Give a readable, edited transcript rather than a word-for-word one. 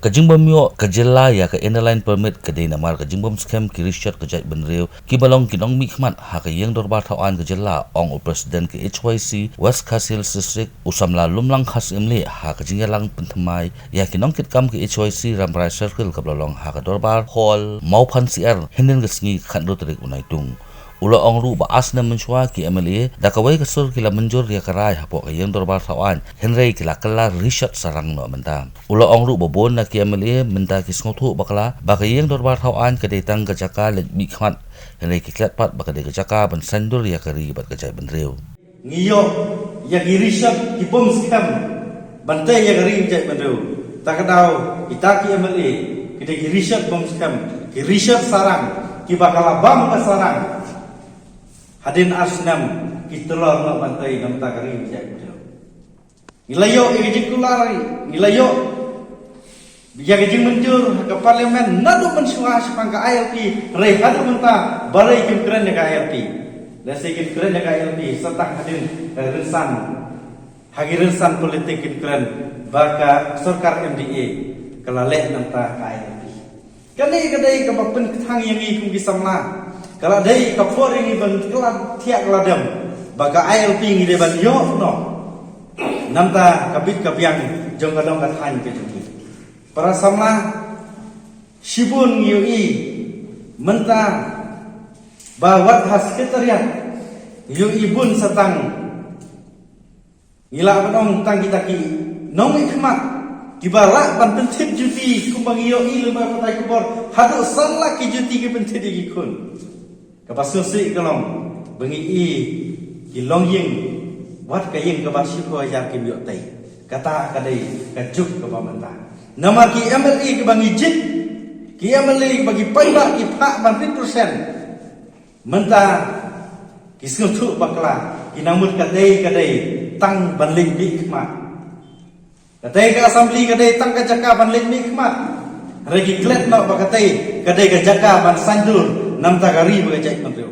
Kajimbom yo kajela ya ka airline permit kadai namar kajimbom scam ki Richard kajai benreu ki balong kinong mikmat ha ka yeng dorbar thawan kajela ong president ki HYC West Kasil district usamla lumlang khas imle ha kajingalang penthamai ya kinong kitkam ki HYC Ramrai circle ka balong ha ka dorbar hall mauphan CR henden gasngi khandro tarik unaitung Ula ong ru ba asna menchua ki MLA dakawai kasur kila menjur ya karai hapo kayeng dorbar tawan Henry kila kala Richard sarang no menta Ula ong ru bobon na ki MLA menta ki sngotu bakala ba kayeng dorbar tawan kadetang kajaka le mikhat Henry ki klatpat ba kadai kajaka ban sandur ya kari bat kajai benreu ngiyo ya ki Richard ki bom scam bantai ya kari kajai benreu takadau kita ki MLA kita ki Richard bom scam ki Richard sarang ki bakala bam ka sarang Hadin asnam kita lor nak bantai nam takari bijak betul. Nilayo ejikular nilayo bijak ejing menjur ke parlimen nadu mensua sepangka ILP rehat menta balai keren ke ILP. Lesi keren ke ILP serta hadin rensan hagi rensan politik keren baka sarkar MDA kelalek nam ta ILP. Kani kadai ke bapen ketang yang ikung kisamla kalau dari kapur ini ban kelad tiak ladam baga ILP ini de ban yo no namta kabit kapiang jong kadang kathan ke juki para samla sibun yui menta bawat has sekretariat yui bun satang ila banong tang kita ki nong ikmat kibalak ban pentip juti kumbang yui lema patai kubor hadu sanla ki juti ki pentip di kun kapasusi kalong bengi ki longying wat kayeng kabasi ko ajar ki biok tai kata kadai kajuk ke pamanta nama ki MLA ke bangi jit ki MLA bagi paiba ki pak ban 100% menta ki skutu bakla ki namut kadai tang banling bi khmat kadai ka assembly kadai tang ka jaka banling bi khmat regi klet no bakatai kadai ka jaka ban sandur nam takari bagajai mantriu